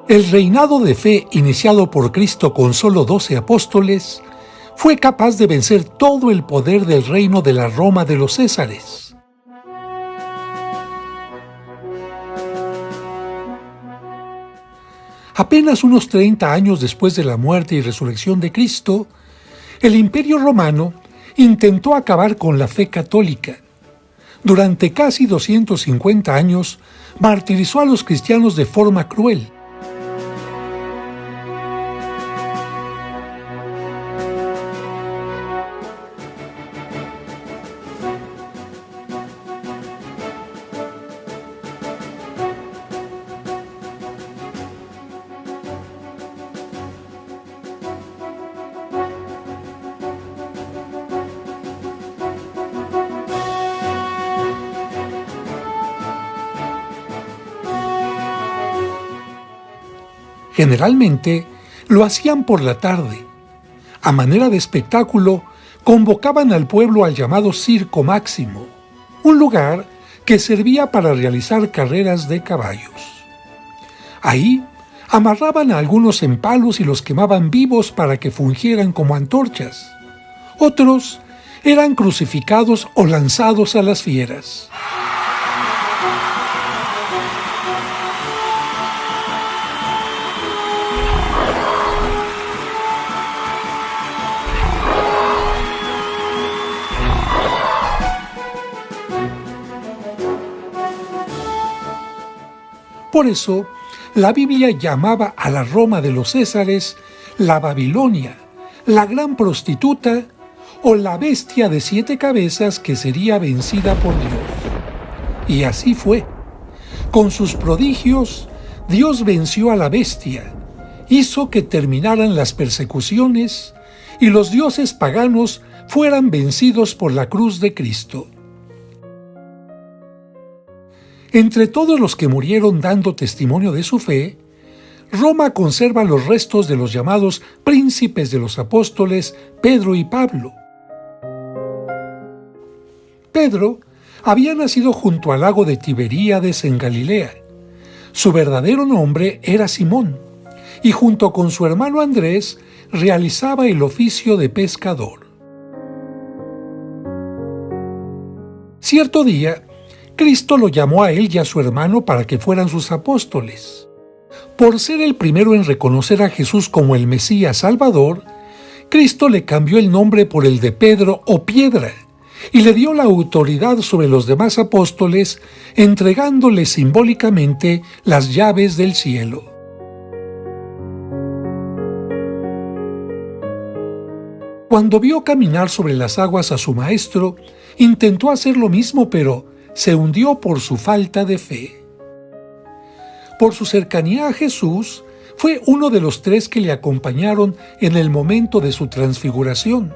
El reinado de fe iniciado por Cristo con solo 12 apóstoles fue capaz de vencer todo el poder del reino de la Roma de los Césares. Apenas unos 30 años después de la muerte y resurrección de Cristo, el Imperio Romano intentó acabar con la fe católica. Durante casi 250 años, martirizó a los cristianos de forma cruel. Generalmente lo hacían por la tarde. A manera de espectáculo, convocaban al pueblo al llamado Circo Máximo, un lugar que servía para realizar carreras de caballos. Ahí amarraban a algunos en palos y los quemaban vivos para que fungieran como antorchas. Otros eran crucificados o lanzados a las fieras. Por eso, la Biblia llamaba a la Roma de los Césares la Babilonia, la gran prostituta o la bestia de 7 cabezas que sería vencida por Dios. Y así fue. Con sus prodigios, Dios venció a la bestia, hizo que terminaran las persecuciones y los dioses paganos fueran vencidos por la cruz de Cristo. Entre todos los que murieron dando testimonio de su fe, Roma conserva los restos de los llamados príncipes de los apóstoles Pedro y Pablo. Pedro había nacido junto al lago de Tiberíades en Galilea. Su verdadero nombre era Simón, y junto con su hermano Andrés realizaba el oficio de pescador. Cierto día, Cristo lo llamó a él y a su hermano para que fueran sus apóstoles. Por ser el primero en reconocer a Jesús como el Mesías Salvador, Cristo le cambió el nombre por el de Pedro o Piedra y le dio la autoridad sobre los demás apóstoles, entregándoles simbólicamente las llaves del cielo. Cuando vio caminar sobre las aguas a su maestro, intentó hacer lo mismo, pero se hundió por su falta de fe. Por su cercanía a Jesús, fue uno de los 3 que le acompañaron en el momento de su transfiguración.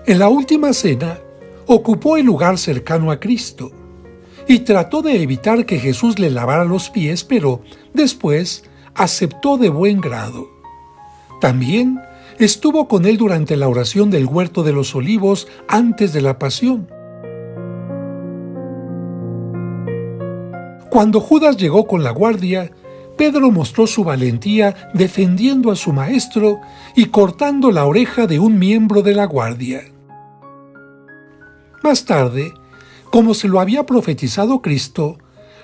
En la última cena, ocupó el lugar cercano a Cristo y trató de evitar que Jesús le lavara los pies, pero después aceptó de buen grado. También estuvo con él durante la oración del Huerto de los Olivos antes de la pasión. Cuando Judas llegó con la guardia, Pedro mostró su valentía defendiendo a su maestro y cortando la oreja de un miembro de la guardia. Más tarde, como se lo había profetizado Cristo,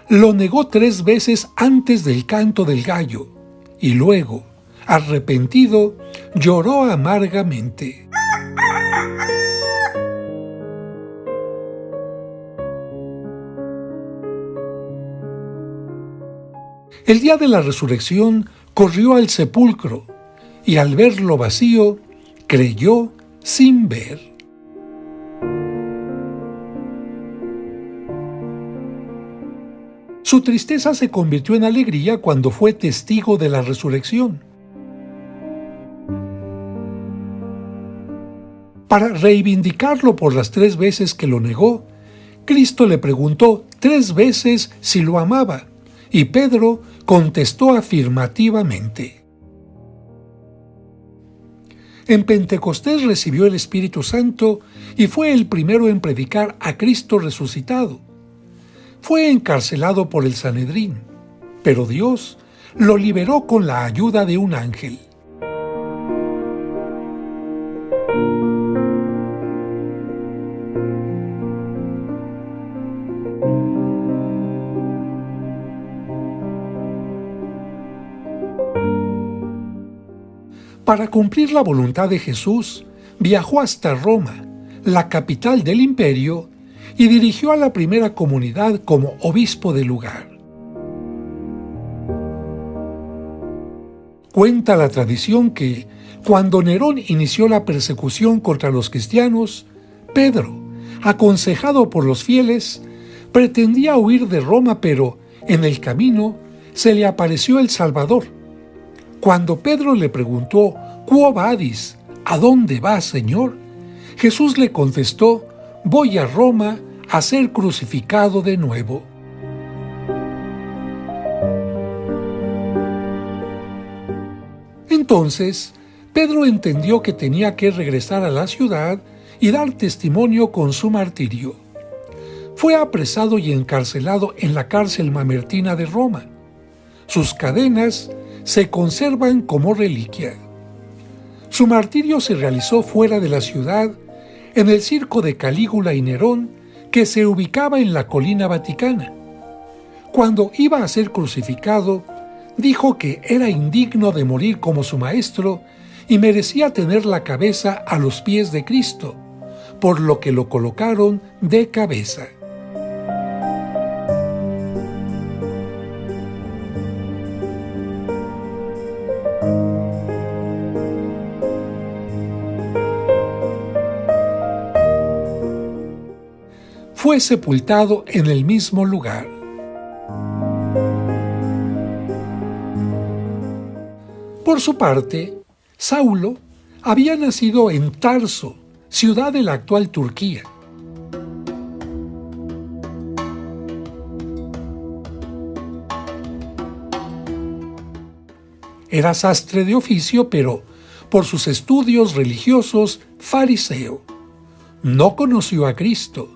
lo negó 3 veces antes del canto del gallo, y luego, arrepentido, lloró amargamente. El día de la resurrección corrió al sepulcro y al verlo vacío, creyó sin ver. Su tristeza se convirtió en alegría cuando fue testigo de la resurrección. Para reivindicarlo por las 3 veces que lo negó, Cristo le preguntó 3 veces si lo amaba, y Pedro contestó afirmativamente. En Pentecostés recibió el Espíritu Santo y fue el primero en predicar a Cristo resucitado. Fue encarcelado por el Sanedrín, pero Dios lo liberó con la ayuda de un ángel. Para cumplir la voluntad de Jesús, viajó hasta Roma, la capital del imperio, y dirigió a la primera comunidad como obispo del lugar. Cuenta la tradición que, cuando Nerón inició la persecución contra los cristianos, Pedro, aconsejado por los fieles, pretendía huir de Roma, pero en el camino se le apareció el Salvador. Cuando Pedro le preguntó, «¿Quo vadis?», ¿a dónde vas, Señor?, Jesús le contestó, «Voy a Roma a ser crucificado de nuevo». Entonces, Pedro entendió que tenía que regresar a la ciudad y dar testimonio con su martirio. Fue apresado y encarcelado en la cárcel mamertina de Roma. Sus cadenas se conservan como reliquia. Su martirio se realizó fuera de la ciudad, en el circo de Calígula y Nerón, que se ubicaba en la colina vaticana. Cuando iba a ser crucificado, dijo que era indigno de morir como su maestro y merecía tener la cabeza a los pies de Cristo, por lo que lo colocaron de cabeza. Fue sepultado en el mismo lugar. Por su parte, Saulo había nacido en Tarso, ciudad de la actual Turquía. Era sastre de oficio, pero por sus estudios religiosos, fariseo. No conoció a Cristo.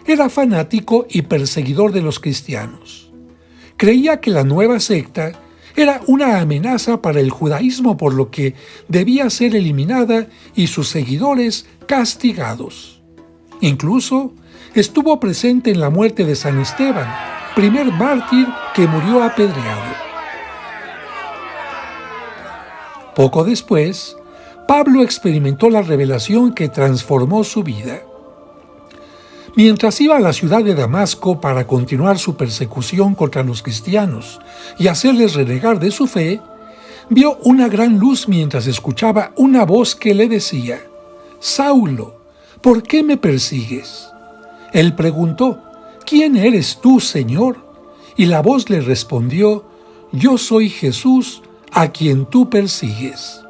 Era fanático y perseguidor de los cristianos. Creía que la nueva secta era una amenaza para el judaísmo, por lo que debía ser eliminada y sus seguidores castigados. Incluso estuvo presente en la muerte de San Esteban, primer mártir que murió apedreado. Poco después, Pablo experimentó la revelación que transformó su vida. Mientras iba a la ciudad de Damasco para continuar su persecución contra los cristianos y hacerles renegar de su fe, vio una gran luz mientras escuchaba una voz que le decía, «Saulo, ¿por qué me persigues?». Él preguntó, «¿Quién eres tú, Señor?». Y la voz le respondió, «Yo soy Jesús, a quien tú persigues».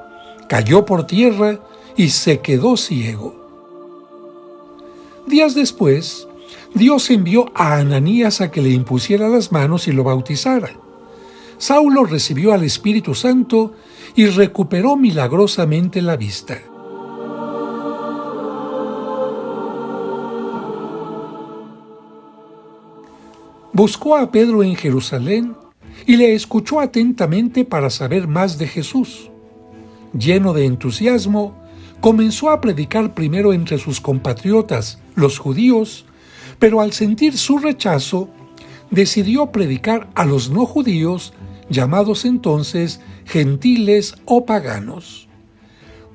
Cayó por tierra y se quedó ciego. Días después, Dios envió a Ananías a que le impusiera las manos y lo bautizara. Saulo recibió al Espíritu Santo y recuperó milagrosamente la vista. Buscó a Pedro en Jerusalén y le escuchó atentamente para saber más de Jesús. Lleno de entusiasmo, comenzó a predicar primero entre sus compatriotas, los judíos, pero al sentir su rechazo, decidió predicar a los no judíos, llamados entonces gentiles o paganos.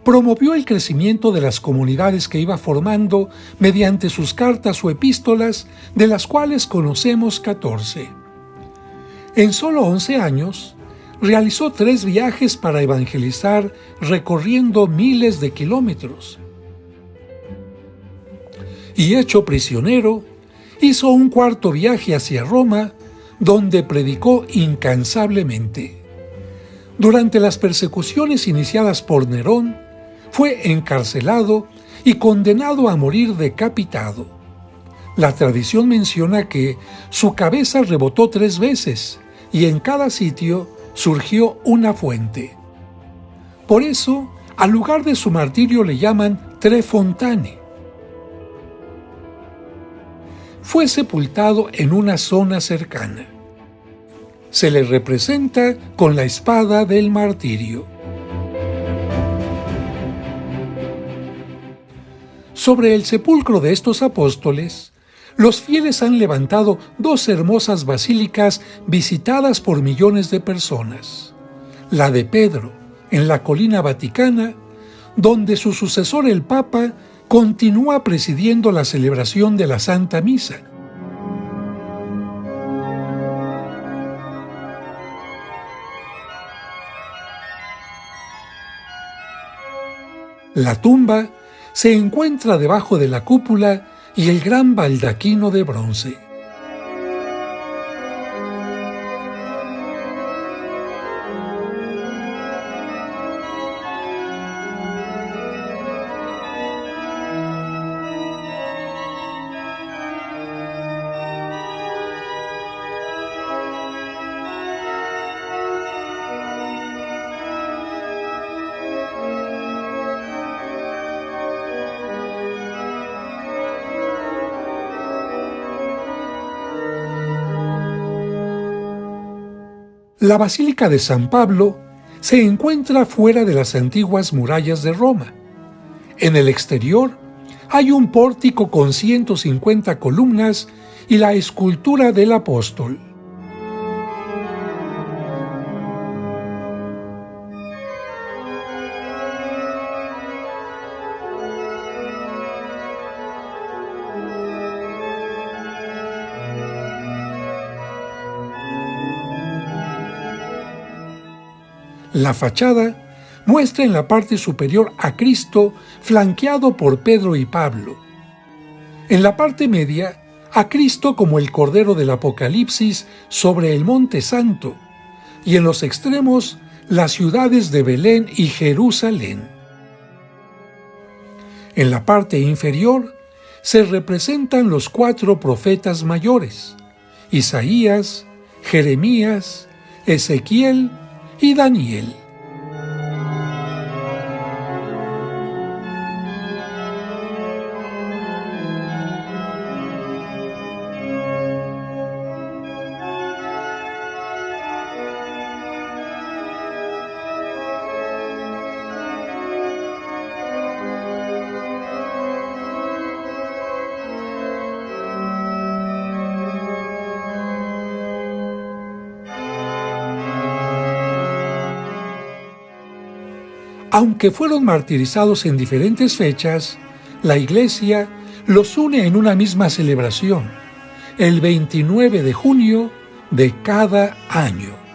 Promovió el crecimiento de las comunidades que iba formando mediante sus cartas o epístolas, de las cuales conocemos 14. En solo 11 años, realizó 3 viajes para evangelizar, recorriendo miles de kilómetros. Y hecho prisionero, hizo un 4.º viaje hacia Roma, donde predicó incansablemente. Durante las persecuciones iniciadas por Nerón, fue encarcelado y condenado a morir decapitado. La tradición menciona que su cabeza rebotó 3 veces y en cada sitio surgió una fuente. Por eso, al lugar de su martirio le llaman Tre Fontane. fue sepultado en una zona cercana. Se le representa con la espada del martirio. Sobre el sepulcro de estos apóstoles, los fieles han levantado dos hermosas basílicas visitadas por millones de personas. La de Pedro, en la colina vaticana, donde su sucesor el Papa continúa presidiendo la celebración de la Santa Misa. La tumba se encuentra debajo de la cúpula y el gran baldaquino de bronce. La Basílica de San Pablo se encuentra fuera de las antiguas murallas de Roma. En el exterior hay un pórtico con 150 columnas y la escultura del apóstol. La fachada muestra en la parte superior a Cristo flanqueado por Pedro y Pablo. En la parte media, a Cristo como el Cordero del Apocalipsis sobre el Monte Santo, y en los extremos las ciudades de Belén y Jerusalén. En la parte inferior se representan los 4 profetas mayores, Isaías, Jeremías, Ezequiel y Daniel. Aunque fueron martirizados en diferentes fechas, la Iglesia los une en una misma celebración, el 29 de junio de cada año.